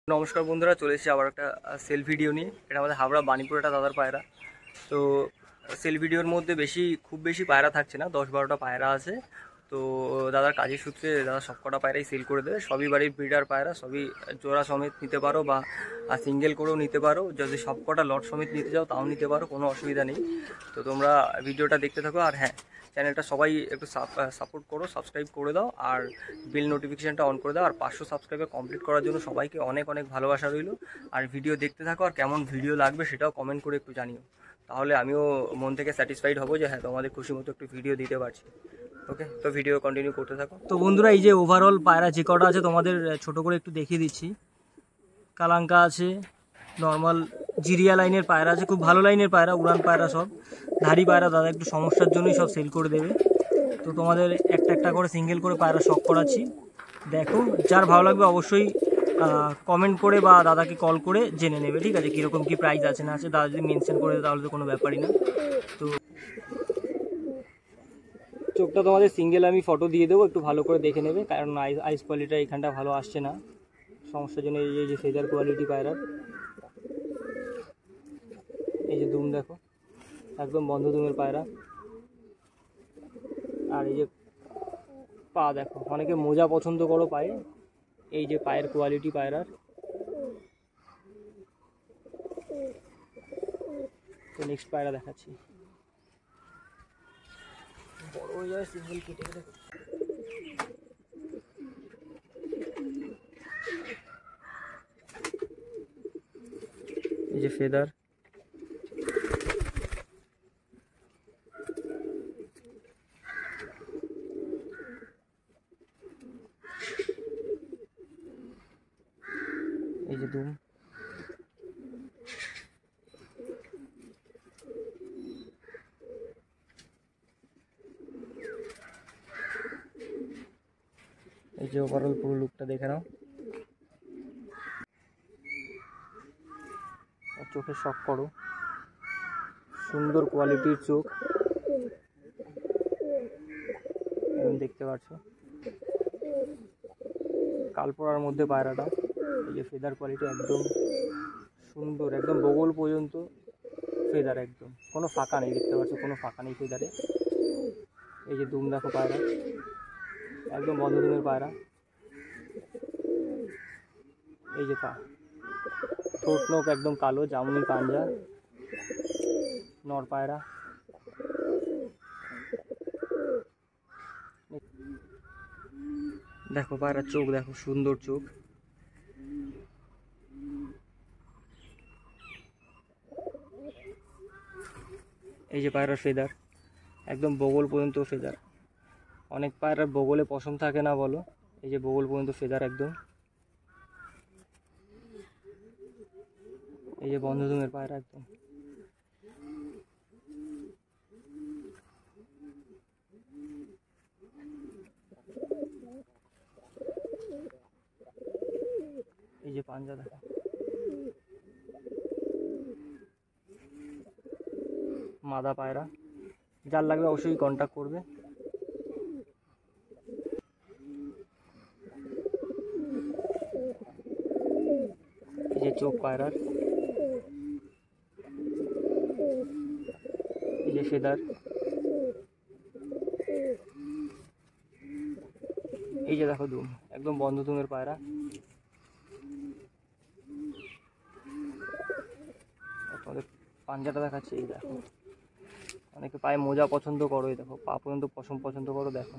নমস্কার বন্ধুরা, চলে এসেছি আবার একটা সেল ভিডিও নিয়ে। এটা আমাদের হাবড়া বাণীপুর একটা দাদার পায়রা। তো সেল ভিডিওর মধ্যে খুব বেশি পায়রা থাকছে না, 10-12টা পায়রা আছে। তো দাদার কাজের সূত্রে দাদা সবকটা পায়রাই সেল করে দেবে। সবই বাড়ির ব্রিডার পায়রা, সবই জোড়া সমেত নিতে পারো বা সিঙ্গেল করেও নিতে পারো। যদি সবকটা লট সমেত নিতে যাও তাও নিতে পারো, কোনো অসুবিধা নেই। তো তোমরা ভিডিওটা দেখতে থাকো। আর হ্যাঁ, চ্যানেলটা সবাই একটু সাপোর্ট করো, সাবস্ক্রাইব করে দাও আর বেল নোটিফিকেশানটা অন করে দাও। আর 500 সাবস্ক্রাইবার কমপ্লিট করার জন্য সবাইকে অনেক অনেক ভালোবাসা রইল। আর ভিডিও দেখতে থাকো, আর কেমন ভিডিও লাগবে সেটাও কমেন্ট করে একটু জানিও। তাহলে আমিও মন থেকে স্যাটিসফাইড হবো যে হ্যাঁ, তোমাদের খুশি মতো একটু ভিডিও দিতে পারছি। ওকে, তো ভিডিও কন্টিনিউ করতে থাকো। তো বন্ধুরা, এই যে ওভারঅল পায়রা যে কটা আছে তোমাদের ছোট করে একটু দেখিয়ে দিচ্ছি। কালাঙ্কা আছে, নর্মাল জিরিয়া লাইনের পায়রা আছে, খুব ভালো লাইনের পায়রা, উড়ান পায়রা সব। ধাড়ি পায়রা দাদা একটু সমস্যার জন্যই সব সেল করে দেবে। তো তোমাদের একটা একটা করে সিঙ্গেল করে পায়রা শখ করাচ্ছি, দেখো। যার ভালো লাগবে অবশ্যই কমেন্ট করে বা দাদাকে কল করে জেনে নেবে, ঠিক আছে, কীরকম কী প্রাইস আছে না আছে। দাদা যদি মেনশন করে দেয় তাহলে তো কোনো ব্যাপারই না। তো চোখটা তোমাদের সিঙ্গেল আমি ফটো দিয়ে দেবো, একটু ভালো করে দেখে নেবে, কারণ আইস কোয়ালিটিটা এখানটা ভালো আসছে না, সমস্যার জন্য। এই যে ফেদার কোয়ালিটি পায়রার, এই যে দুম দেখো, একদম বন্ধ দুমের পায়রা। আর এই যে পা দেখো, অনেকে মোজা পছন্দ করো পায়ে, এই যে পায়ের কোয়ালিটি পায়রার। তো নেক্সট পায়রা দেখাচ্ছি, বড় হয়ে যায় সিঙ্গেল কেটে দেখো। এই যে ফেদার, এই যে দুম, এই যে ওভারঅল পুরো লুকটা দেখে নাও। আর চোখে শখ করো, সুন্দর কোয়ালিটির চোখ দেখতে পাচ্ছ। কালপোড়ার মধ্যে পায়রাটা, এই যে ফেদার কোয়ালিটি একদম সুন্দর, একদম বগল পর্যন্ত ফেদার, একদম কোনো ফাঁকা নেই, দেখতে পাচ্ছ কোনো ফাঁকা নেই ফেদারে। এই যে দুম দেখো পায়রা, একদম বন্ধ দুমের পায়রা। এই যে পা, ঠোঁট নোক একদম কালো, জামুনি পাঞ্জা, নর পায়রা। দেখো পায়রার চোখ দেখো, সুন্দর চোখ। এই যে পায়রার ফেদার, একদম বগল পর্যন্ত ফেদার। অনেক পায়রার বগলে পশম থাকে না বলো, এই যে বগল পর্যন্ত ফেদার একদম। এই যে বন্ধ দুমের পায়রা একদম। এই যে পাঞ্জা দেখো, মাদা পায়রা। যার লাগবে অবশ্যই কন্ট্যাক্ট করবে। এই যে চোখ পায়রার, এই যে ফেদার, এই যে দেখো দুম, একদম বন্ধ দুমের পায়রা। তোমাদের পাঞ্জাটা দেখাচ্ছি, এই দেখো। অনেকে পায়ে মোজা পছন্দ করো, এই দেখো পা পর্যন্ত পশম পছন্দ করো, দেখো।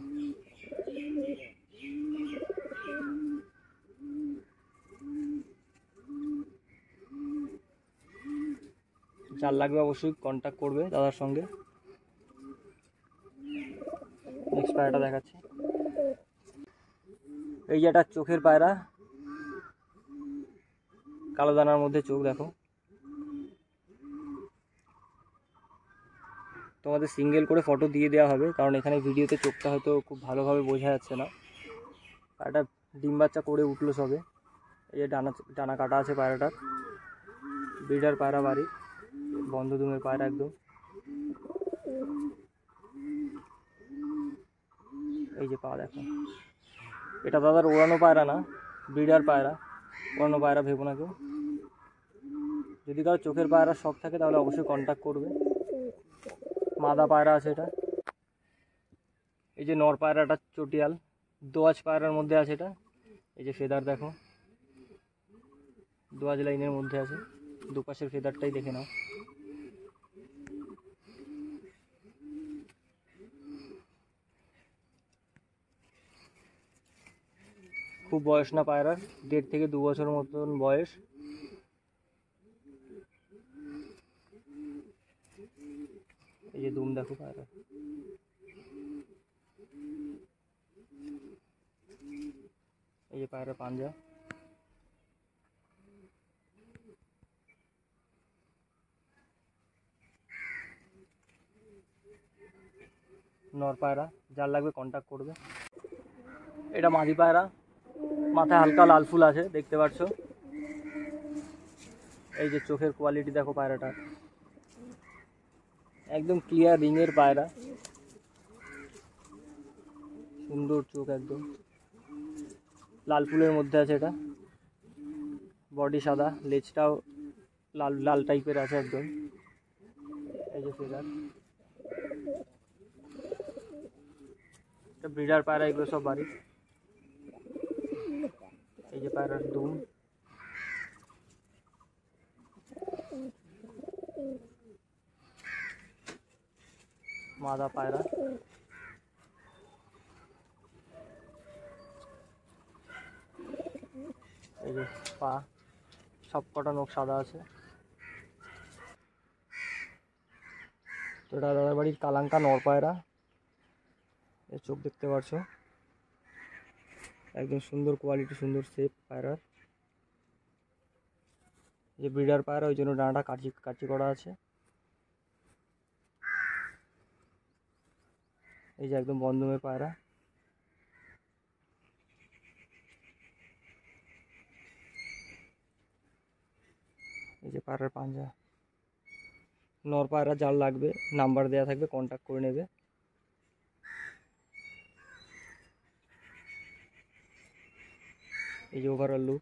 যার লাগবে অবশ্যই কন্ট্যাক্ট করবে দাদার সঙ্গে। নেক্সট পায়রাটা দেখাচ্ছি, এই যে একটা চোখের পায়রা, কালো দানার মধ্যে চোখ দেখো। তোমাদের সিঙ্গেল করে ফটো দিয়ে দেওয়া হবে, কারণ এখানে ভিডিওতে চোখটা হয়তো খুব ভালোভাবে বোঝা যাচ্ছে না। পায়রাটা ডিম বাচ্চা করে উঠলো সবে। এই যে ডানা কাটা আছে পায়রাটার, ব্রিডার পায়রা বাড়ি, বন্ধ দুমের পায়রা একদম। এই যে পা দেখো, এটা দাদার ওড়ানো পায়রা না, ব্রিডার পায়রা, অন্য পায়রা ভেবো না কেউ। যদি কারো চোখের পায়রা শখ থাকে তাহলে অবশ্যই কন্ট্যাক্ট করবে। মাদা পায়রা আছে এটা। এই যে নর পায়রাটা চটিয়াল, দোয়াজ পায়রার মধ্যে আছে এটা। এই যে ফেদার দেখো, দোয়াজ লাইনের মধ্যে আছে, দুপাশের ফেদারটাই দেখে নাও। খুব বয়স না পায়রার, 1.5 থেকে 2 বছর মতন বয়স। এই যে দুম দেখো পায়রা। এই যে পায়রা পাঞ্জা। নর পায়রা, যার লাগবে কন্ট্যাক্ট করবে। এটা মাদি পায়রা, মাথায় হালকা লাল ফুল আছে দেখতে পাচ্ছ। এই যে চোখের কোয়ালিটি দেখো পায়রাটা, একদম ক্লিয়ার রিংয়ের পায়রা, সুন্দর চোখ, একদম লাল ফুলের মধ্যে আছে এটা। বডি সাদা, লেজটাও লাল লাল টাইপের আছে একদম। এই যে ফেদার, ব্রিডার পায়রা এগুলো সব বাড়ি। এই যে পায়রার দুম, মাদা পায়রা। এই যে পা, সব কটা নখ সাদা আছে। তো এটা দাদার বাড়ির কালাঙ্কা নর পায়রা। এর চোখ দেখতে পাচ্ছ, একদম সুন্দর কোয়ালিটি, সুন্দর শেপ পায়রার। যে ব্রিডার পায়রা, ওই জন্য ডানাটা কাচি কাচি করা আছে। এই যে একদম বন্ধমের পায়রা। এই যে পায়রার পাঞ্জা। নর পায়রা যার লাগবে নাম্বার দেওয়া থাকবে, কন্ট্যাক্ট করে নেবে। এই যে ওভারঅল লুক।